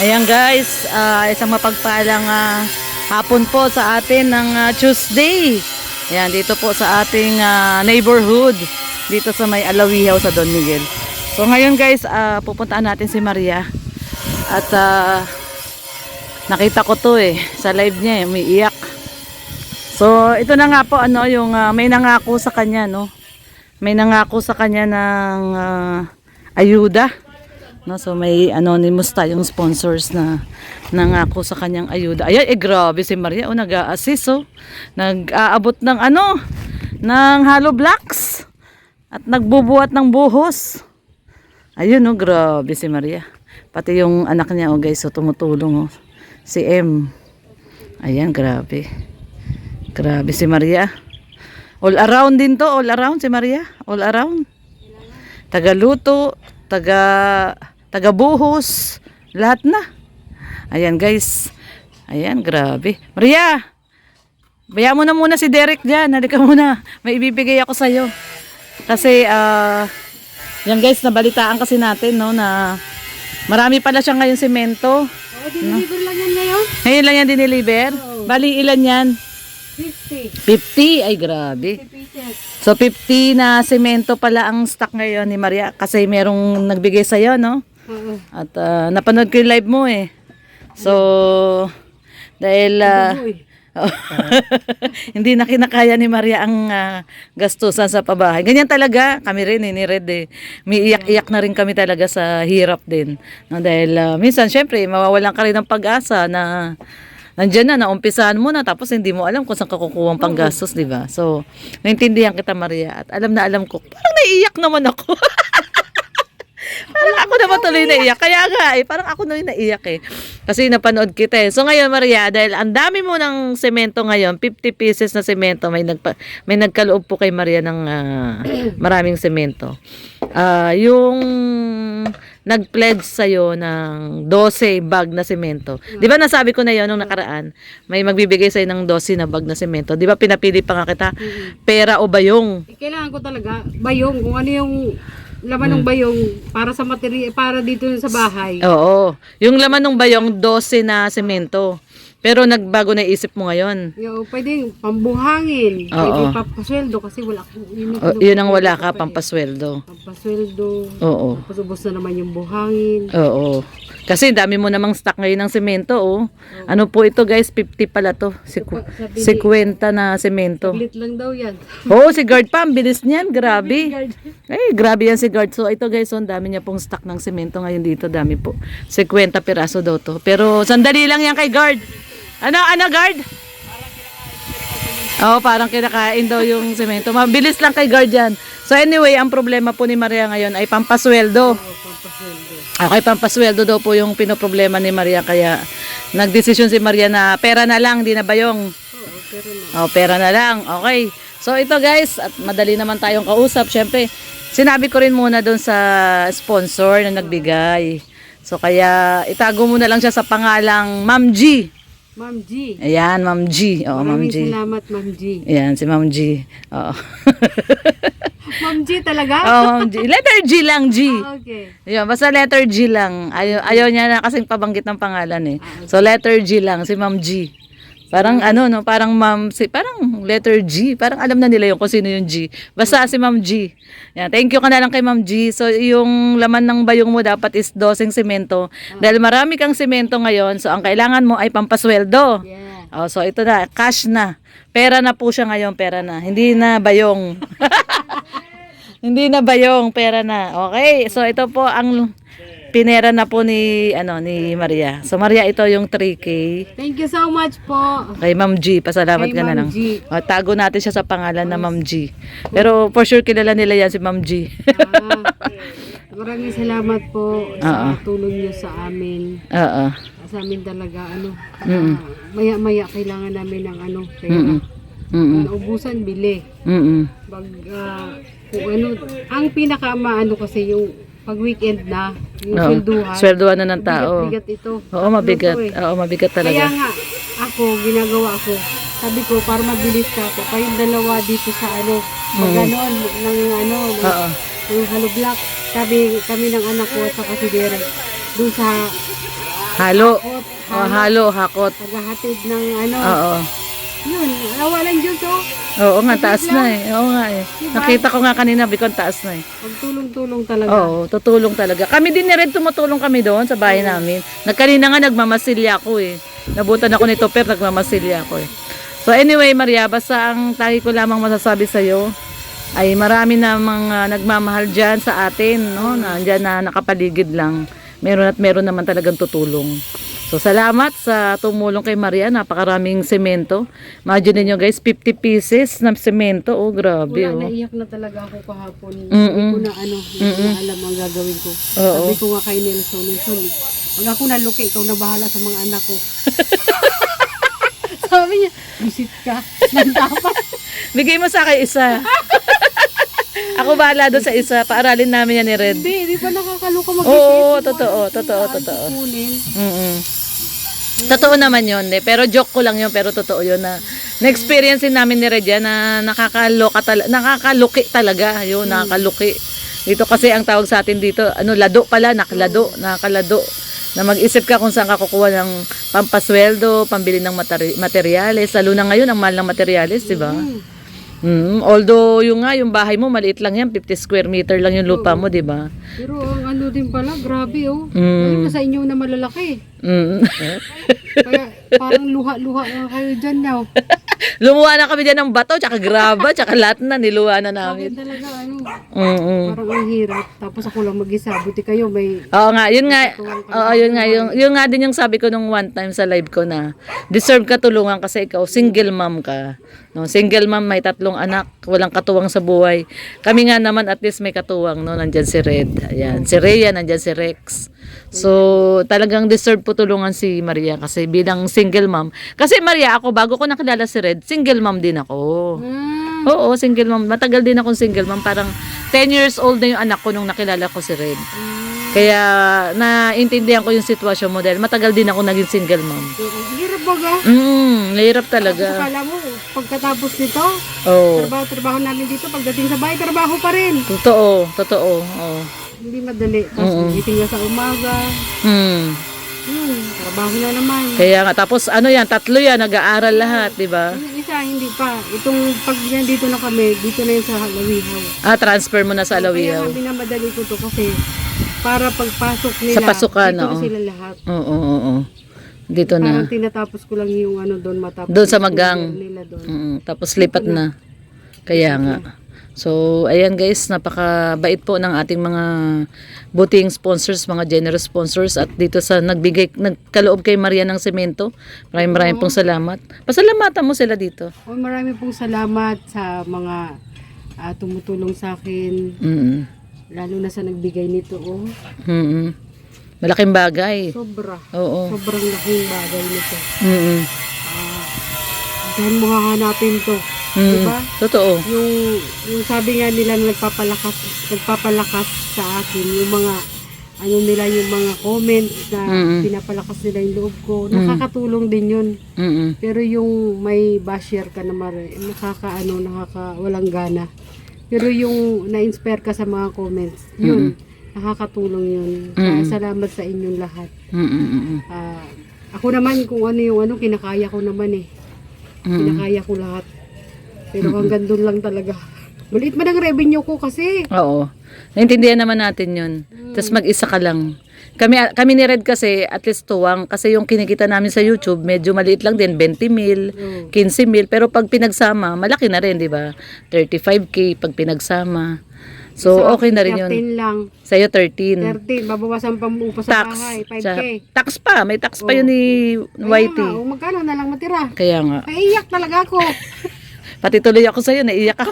Ayan guys, isang mapagpalang hapon po sa atin ng Tuesday. Ayan, dito po sa ating neighborhood, dito sa may Alawihaw sa Don Miguel. So ngayon guys, pupuntaan natin si Maria. At nakita ko to sa live niya umiiyak. So ito na nga po yung may nangako sa kanya, no. May nangako sa kanya ng ayuda. No, so may anonymous tayong sponsors na nangako sa kanyang ayuda. Ay, grabe si Maria, nag-a-assist, nag-aabot ng ng hollow blocks at nagbubuhat ng buhos. Ayun, grabe si Maria. Pati yung anak niya, guys, tumutulong, si M. Ayan, grabe. Grabe si Maria. All around din to, all around si Maria. All around. Tagaluto, taga-buhos, lahat na. Ayan guys. Ayan, grabe. Maria, baya mo na muna si Derek dyan. Halika muna. May ibibigay ako sa'yo. Kasi, yan guys, nabalitaan kasi natin, no, na marami pala siya ngayon semento. Oo, diniliver lang yan ngayon. Ngayon lang yan diniliver? Oo. Bali, ilan yan? 50. 50? Ay, grabe. 50 pieces. So 50 na semento pala ang stock ngayon ni Maria kasi merong nagbigay sa iyo, no? Oo. At napanood ko yung live mo So dahil hindi na kinakaya ni Maria ang gastusan sa pabahay. Ganyan talaga kami rin ni Red May iyak-iyak na rin kami talaga sa hirap din. No, dahil minsan syempre mawawalan ka rin ng pag-asa na nandiyan na, naumpisahan mo na, tapos hindi mo alam kung saan ka kukuha ang panggastos, di ba? So, naintindihan kita, Maria, at alam na alam ko, parang naiiyak naman ako. Parang ako naman tuloy naiiyak. Kaya nga, parang ako na naiiyak Kasi napanood kita So, ngayon, Maria, dahil ang dami mo ng semento ngayon, 50 pieces na semento, may nagkaloob po kay Maria ng maraming semento. Yung nag-pledge sa'yo ng 12 bag na semento. Di ba nasabi ko na yon nung nakaraan? May magbibigay sa'yo ng 12 na bag na semento. Di ba pinapili pa nga kita? Pera o bayong? Kailangan ko talaga bayong. Kung ano yung laman ng bayong para sa material, para dito sa bahay. Oo. Yung laman ng bayong, 12 na semento. Pero nagbago na isip mo ngayon. Pwede pambuhangin. Oo. Pwede papasweldo kasi wala akong Yun ang wala ka, pampasweldo. Pampasweldo. Oo. Tapos ubos na naman yung buhangin. Oo. Kasi dami mo namang stock ngayon ng semento, Ano po ito, guys? 50 pala to. 50 na semento. Saglit lang daw yan. Oo, si Guard pa. Ang bilis niyan. Grabe. Ay, grabe yan si Guard. So, ito guys, ang dami niya pong stock ng semento ngayon dito. Dami po. 50 piraso daw to. Pero, sandali lang yan kay Guard. Ano, Guard? Oo, parang kinakain daw yung semento. Mabilis lang kay Guard yan. So, anyway, ang problema po ni Maria ngayon ay pampasweldo. Okay, pampasweldo daw po yung pinoproblema ni Maria. Kaya, nagdesisyon si Maria na pera na lang, di na bayong. Pera na lang. Okay. So, ito guys, at madali naman tayong kausap. Siyempre, sinabi ko rin muna doon sa sponsor na nagbigay. So, kaya itago mo na lang siya sa pangalang Ma'am G. Ma'am G. Ayan, Ma'am G. Maraming Ma'am G. salamat, Ma'am G. Ayan, si Ma'am G. Oo. Ma'am G talaga? Ma'am G. Letter G lang, G. Okay. Ayan, basta letter G lang. Ayaw niya na kasing pabanggit ng pangalan So, letter G lang, si Ma'am G. Parang parang parang letter G. Parang alam na nila yung kung sino yung G. Basta si Ma'am G. Yan, thank you ka na lang kay Ma'am G. So, yung laman ng bayong mo dapat is 12 semento. Dahil marami kang semento ngayon, so ang kailangan mo ay pampasweldo. Yeah. So, ito na, cash na. Pera na po siya ngayon, pera na. Hindi na bayong. Hindi na bayong, pera na. Okay, so ito po ang pinera na po ni Maria. So Maria, ito yung 3K. Thank you so much po. Kay Ma'am G, pasalamat Kay ka na Ma'am lang. G. Tago natin siya sa pangalan na Ma'am G. Pero for sure kilala nila yan si Ma'am G. Maraming salamat po sa tulong niyo sa amin. Sa amin talaga maya-maya kailangan namin ng pera. Ubusan bili. Pag ang pinaka kasi yung pag weekend na, yung swelduhan na ng tao. Bigat ito. Oo, mabigat. Oo, mabigat talaga. Kaya nga, ginagawa ako. Sabi ko, para mabilis ka ako, kayong dalawa dito sa maganon, ng hollow block. Sabi kami ng anak ko, sa si Derek, doon sa Halo. Hakot, Oh, halo, hakot. paghahatid ng ano. Oo. Yun, awa ng Diyos oh. Oo nga, Saglit taas lang. na eh. Oo nga eh. Diba? Nakita ko nga kanina, Bicon, taas na eh. Pagtulong-tulong talaga. Oo, tutulong talaga. Kami din ni Red, tumutulong kami doon sa bahay namin. Nagkanina nga, nagmamasilya ako eh. Nabutan ako nito, pero nagmamasilya ako eh. So anyway, Maria, basta ang tahi ko lamang masasabi sa'yo, ay marami na mga nagmamahal dyan sa atin, no? Nandyan na nakapaligid lang. Meron at meron naman talagang tutulong. So, salamat sa tumulong kay Maria. Napakaraming semento. Imagine niyo guys, 50 pieces na semento. Oh, grabe. Wala, Oh. naiyak na talaga ako kahapon. Mm-mm. Hindi ko na hindi ko na alam ang gagawin ko. Oo. Sabi ko nga kay Nelson, wag ako naluki, ikaw na bahala sa mga anak ko. Sabi niya, visit ka. Dapat. Bigay mo sa akin isa. Ako bahala doon sa isa. Paaralin namin yan ni Red. Hindi pa nakakaluka mag-isip. Oo, totoo. Kunin. Mm-mm. Totoo naman yun eh. Pero joke ko lang yun. Pero totoo yun na na-experience din namin ni Red yan na nakakaluki talaga. Yun, nakakaluki. Dito kasi ang tawag sa atin dito, lado pala, nakalado. Na mag-isip ka kung saan ka kukuha ng pampasweldo, pambili ng materyales. Lalo na ngayon, ang mahal ng materyales, di ba? Although yung bahay mo maliit lang yan, 50 square meter lang yung lupa mo, 'di ba? Pero ang ano din pala, grabe oh. Mm. Ayun, sa inyo na malalaki. Mm. Kaya parang luha-luha na kayo dyan now. Lumuha na kami diyan ng bato, tsaka graba, tsaka lahat na niluha na namin. Bakit talaga ano, Mm. parang ang hirap. Tapos ako lang mag-isa, buti kayo may Oo nga, yun nga. Oo, yun nga yung nga din yung sabi ko nung one time sa live ko na deserve ka tulungan kasi ikaw single mom ka. No, single mom, may 3 anak, walang katuwang sa buhay. Kami nga naman at least may katuwang, no, nandiyan si Red. Ayan, si Rhea, nandiyan si Rex. So, talagang deserve po tulungan si Maria kasi bilang single mom. Kasi Maria, ako bago ko nakilala si Red, single mom din ako. Oo, single mom. Matagal din akong single mom. Parang 10 years old na yung anak ko nung nakilala ko si Red. Kaya naintindihan ko yung sitwasyon mo dahil matagal din ako naging single mom. hirap baga. Hirap Tapos talaga. akala mo, pagkatapos nito, Oo. trabaho namin dito, pagdating sa bahay, trabaho pa rin. Totoo. Oo. Hindi madali. Tapos gising ka sa umaga, trabaho na naman. Kaya nga, tapos yan, 3 yan, nag-aaral lahat, di ba? Yung isa, hindi pa. Itong pag yan dito na kami, dito na yun sa Lawihaw. Transfer mo na sa Kaya Alawiaw. nga minamadali ko to kasi para pagpasok nila, Sa pasukan, dito na oo. sila lahat. Oo. Dito Parang na. tinatapos ko lang yung doon matapos. Doon sa yung Magang. nila doon. Tapos lipat na. Kaya nga. So, ayan guys, napakabait po ng ating mga buting sponsors, mga generous sponsors at dito sa nagkaloob kay Maria ng semento. Maraming pong salamat. Pasalamatan mo sila dito. Oh, marami pong salamat sa mga tumutulong sa akin. Lalo na sa nagbigay nito. Oh. Malaking bagay. Sobra. Oo. Sobrang laking bagay nito. Diyan mo hahanapin to. Diba? Totoo. Yung sabi nga nila na nagpapalakas sa akin, yung mga yung mga comments na pinapalakas nila yung loob ko, nakakatulong din yun. Pero yung may basher ka na walang gana. Pero yung na-inspire ka sa mga comments, yun, nakakatulong yun. Kaya salamat sa inyong lahat. Ako naman, kung kinakaya ko naman eh. Kinakaya ko lahat. Pero hanggang doon lang talaga. Maliit man ang revenue ko kasi. Oo. Naintindihan naman natin yun. Tapos mag-isa ka lang. Kami ni Red kasi at least tuwang kasi yung kinikita namin sa YouTube medyo maliit lang din, 20 mil, 15 mil. Pero pag pinagsama, malaki na rin, di ba? 35K pag pinagsama. So, okay na rin yun. 13 lang. Sa'yo, 13. 13, babawasan pa mo upa sa Tax. bahay, 5K. Tax pa. May tax pa yun ni YT. Kaya nga, magkano na lang matira? Kaya nga. Naiiyak talaga ako. Pati tuloy ako sa'yo, naiiyak ako.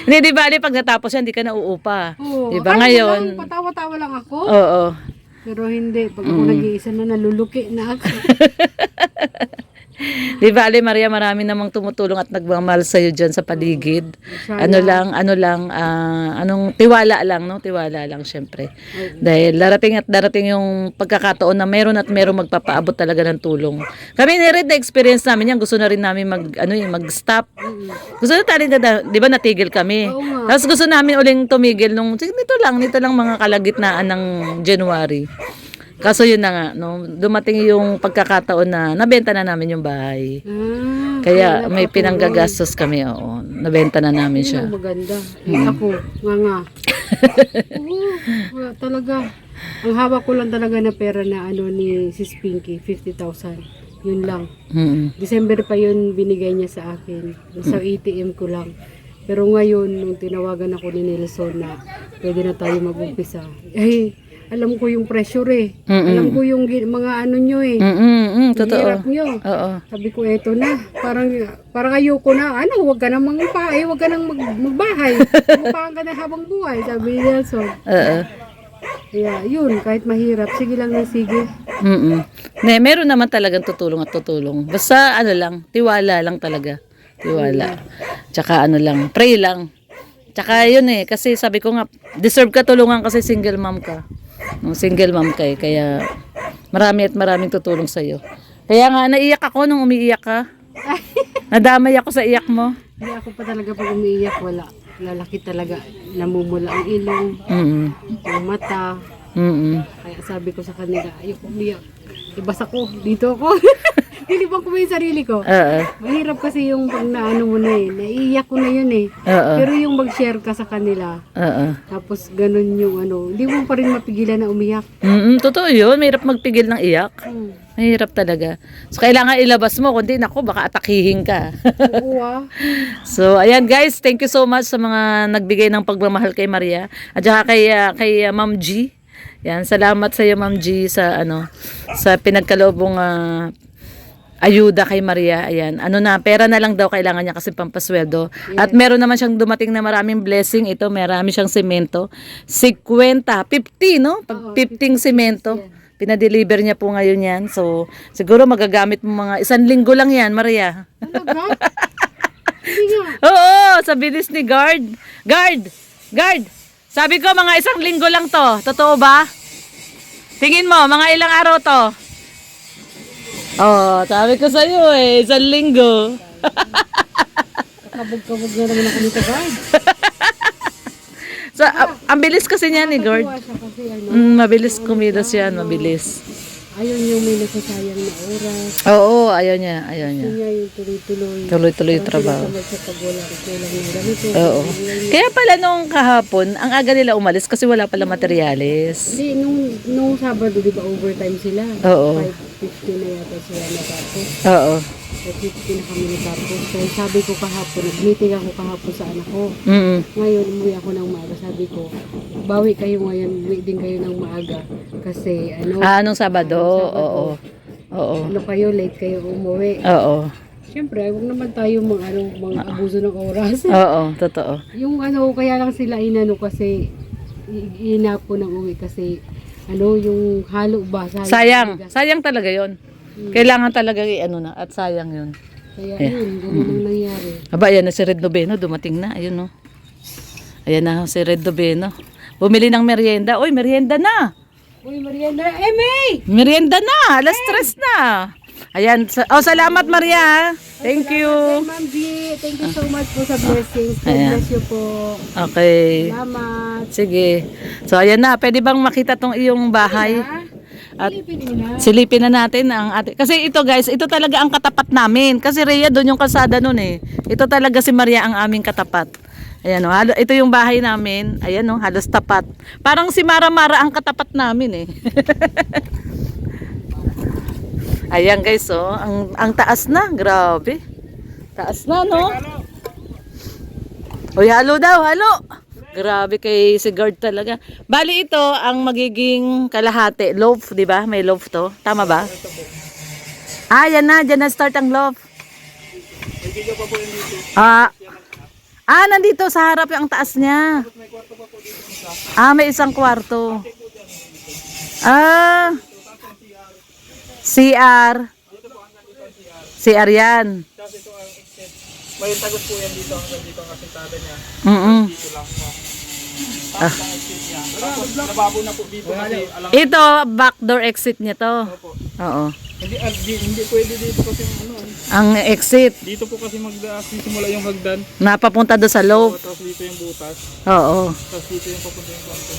Hindi, di bali, pag natapos yan, di ka na uupa. Oo, Di ba akala ngayon? lang, patawa-tawa lang ako. Oo. Pero hindi, pag ako nag-iisa na, naluluki na ako. Di ba, Ali Maria, marami namang tumutulong at nagmamahal sa'yo dyan sa paligid. Sana. Tiwala lang, no? Tiwala lang, syempre. Dahil darating yung pagkakataon na meron magpapaabot talaga ng tulong. Kami ni Red, na-experience namin yan. Gusto na rin namin mag-stop. Gusto na tayo, di ba, natigil kami. Oo nga. Tapos gusto namin uling tumigil nito lang mga kalagitnaan ng January. Kaso yun na nga, no, dumating yung pagkakataon na nabenta na namin yung bahay. Kaya may pinanggagastos kami, oo. Nabenta na namin siya. Yun ang maganda. Ako, nga. Oo, talaga. Ang hawak ko lang talaga na pera na ano ni Sis Pinky, 50,000. Yun lang. December pa yun binigay niya sa akin. Sa ATM ko lang. Pero ngayon, nung tinawagan ako ni Nelson na pwede na tayo mag-umpisa, alam ko yung pressure eh. Alam ko yung mga ano nyo eh. Totoo. Hirap nyo. Oo. Sabi ko, eto na. Parang ayoko na. Ano, huwag ka nang magbahay. Huwag ka nang magbahay. Magpahan ka na habang buhay. Sabi ni Nelson. Oo. Kaya yun, kahit mahirap, sige lang na sige. Meron naman talagang tutulong at tutulong. Basta ano lang, tiwala lang talaga. Tiwala. Tsaka ano lang, pray lang. Tsaka yun eh, kasi sabi ko nga, deserve ka tulungan kasi single mom ka. Single mom ka eh, kaya marami at maraming tutulong sa'yo. Kaya nga, naiyak ako nung umiiyak ka. Nadamay ako sa iyak mo. Hindi ako pa talaga pag umiiyak, wala. Lalaki talaga, namumula ang ilong, yung mata. Kaya sabi ko sa kanila, ayoko umiyak. Ibasa ko, dito ako. Nilibang ko ba yung sarili ko? Mahirap kasi yung pag naano mo na eh. Naiiyak ko na yun eh. Pero yung mag-share ka sa kanila, tapos ganun yung ano, hindi mo pa rin mapigilan na umiyak. Totoo yun, mahirap magpigil ng iyak. Mahirap talaga. So, kailangan ilabas mo, kundi nako, baka atakihin ka. Oo ah. So, ayan guys, thank you so much sa mga nagbigay ng pagmamahal kay Maria. At saka kay Ma'am G. Yan, salamat sa iyo Ma'am G sa sa pinagkaloobong ayuda kay Maria. Ayan. Ano na, pera na lang daw kailangan niya kasi pampasweldo. Yes. At meron naman siyang dumating na maraming blessing. Ito, marami siyang semento. 50, no? 50 semento. Yeah. Pinadeliver niya po ngayon yan. So, siguro magagamit mo mga 1 linggo lang yan, Maria. Talaga? Hindi nga. Oo, sa bilis ni Guard. Guard! Sabi ko, mga 1 linggo lang to. Totoo ba? Tingin mo, mga ilang araw to? Oh, sabi ko sa'yo eh, 1 linggo. Kabog-kabog na naman ako nito, Guard. So, ang bilis kasi niya ni Guard. Mabilis kumilos yan, mabilis. Ayun yung may nasasayang na oras. Oo, ayaw niya. Gusto niya yung tuloy-tuloy. Tuloy-tuloy yung trabaho. Sa pagkulang ng ganito. Oo. Kaya pala nung kahapon, ang aga nila umalis kasi wala pala materyales. Hindi, nung Sabado, di ba overtime sila? Oo. 5:50 na yata sila natapos. Oo. 5:50 na kami natapos. So sabi ko kahapon, nag-meeting ako kahapon sa anak ko. Ngayon, umuwi ako ng maaga. Sabi ko, bawi kayo ngayon, umuwi din kayo ng maaga. Kasi nung Sabado, oo. Ano kayo, late kayo umuwi. Oo. Siyempre, huwag naman tayo abuso ng oras. Oo, totoo. Yung kaya lang sila kasi inapo ng uwi kasi yung halo ba? Sayang talaga yon. Kailangan talaga na at sayang yun. Kaya yun, ganun ang nangyari. Aba, ayan na si Red Noveno, dumating na, ayun no. Ayan na si Red Noveno. Bumili ng merienda. Uy, merienda na! Uy, merienda na! May! Merienda na! Alas 3 na! Ayan. Salamat Maria. Thank you. Ma'am G, thank you so much po sa blessings. God bless you po. Okay. Salamat. Sige. So, ayan na. Pwede bang makita tong iyong bahay? At silipin na natin ang ating. Kasi ito guys, ito talaga ang katapat namin. Kasi Rhea, doon yung kalsada nun eh. Ito talaga si Maria ang aming katapat. Ayan o, ito yung bahay namin. Ayan o, halos tapat. Parang si Mara ang katapat namin eh. Ayan guys, ang taas na, grabe. Taas na, no? Uy, halo daw, halo. Grabe kay si Guard talaga. Bali ito ang magiging kalahati. Loaf, di ba? May loaf to. Tama ba? Yan na. Diyan na start ang loaf. Nandito sa harap yung taas niya. May isang kwarto. CR. CR yan. May tagot po yan dito hanggang dito ang asintada niya. Dito lang po. Tapos lababo na po dito kasi alam. Ito, backdoor exit niya to. Oo. Hindi pwede dito kasi ang exit. Dito po kasi magsisimula yung hagdan. Napapunta doon sa loop. Tapos dito yung butas. Oo. Tapos dito yung papunta yung kwarto.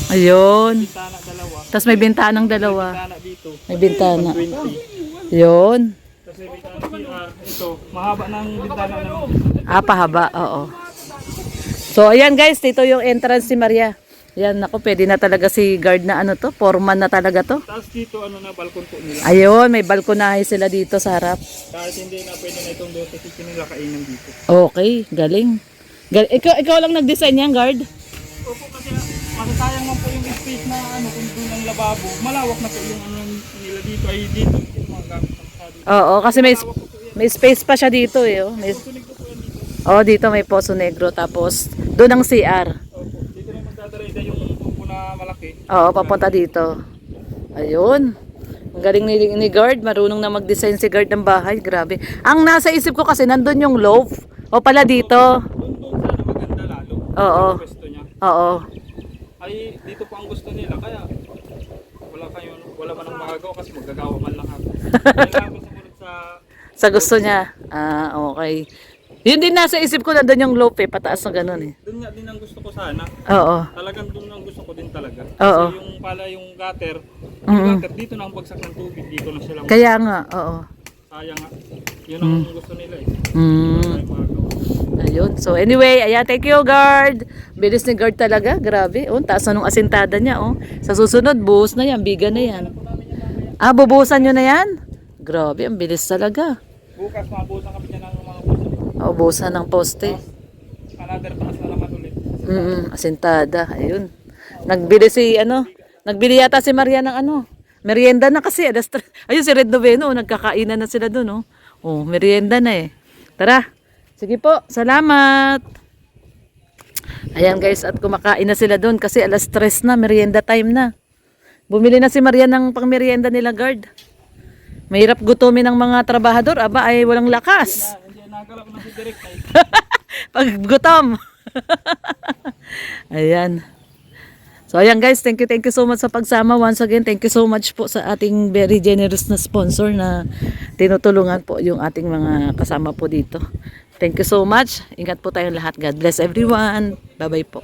Ayun. Bintana dalawa. Tapos may bintanang dalawa. Bintana dito. May bintana. 20. Yun. Tapos may bintana CR. Ito, mahaba ng bintana ng Ah, pahaba. Oo. So, ayan guys, dito yung entrance ni Maria. Ayan, ako, pwede na talaga si guard na ano to, foreman na talaga to. Tapos dito ano na balkon po nila. Ayun, may balkonahe sila dito sa harap. Kahit hindi na pwede na itong doon kasi nila kainan dito. Okay, galing. Ikaw lang nag-design yan, guard? Opo kasi masasayang man po yung space na ano kung doon ang lababo. Malawak na po yung ano nila dito ay dito. Yung mga gamit ng sa dito. Oo, kasi may space pa siya dito eh. Oh. Sunig ko po yan dito. Oh, dito may Poso Negro, tapos doon ang CR. Opo, dito na magdadala yung tubo na malaki. Oo, papunta dito. Ayun. Ang galing ni guard, marunong na mag-design si guard ng bahay. Grabe. Ang nasa isip ko kasi nandun yung loaf. O pala dito. Doon sana maganda lalo. Oo. Ang gusto niya. Oo. Ay dito po ang gusto nila kaya wala man ang magagawa kasi magagawa man lang ako. Kailangan ko sumunod sa Sa gusto niya. Ah, okay. Yun din nasa isip ko nandun yung loaf eh. Pataas na ganun eh. doon nga din ang gusto ko sana. Oo. Talagang doon ang gusto ko din talaga. Oo. Kasi yung pala yung gutter, dito na ang bagsak ng tubig, dito na sila. Kaya nga, oo. Sayang nga. Yun ang gusto nila eh. Mm. Ay, magagawa. Ayun. So anyway, ayan, thank you guard. Bilis ni guard talaga, grabe. Oh, taas na nung asintada niya, oh. Sa susunod, buhos na yan, biga na yan. Ah, bubuhusan nyo na yan? Grabe, ang bilis talaga. Bukas mabusan kami dyan ng mga puso. Ubusan ng poste. Another taas na naman ulit. Asintada. Ayun. Nagbili yata si Maria ng ano. Merienda na kasi. Ayun si Red Noveno. Nagkakainan na sila dun. Oh, merienda na eh. Tara. Sige po. Salamat. Ayan guys. At kumakain na sila dun kasi alas 3 na. Merienda time na. Bumili na si Maria ng pang merienda nila guard. Mahirap gutumin ng mga trabahador. Aba ay walang lakas. Hindi nagalap na si Direk ay. Pag gutom. Ayan. So ayan guys, thank you so much sa pagsama. Once again, thank you so much po sa ating very generous na sponsor na tinutulungan po yung ating mga kasama po dito. Thank you so much. Ingat po tayong lahat. God bless everyone. Bye-bye po.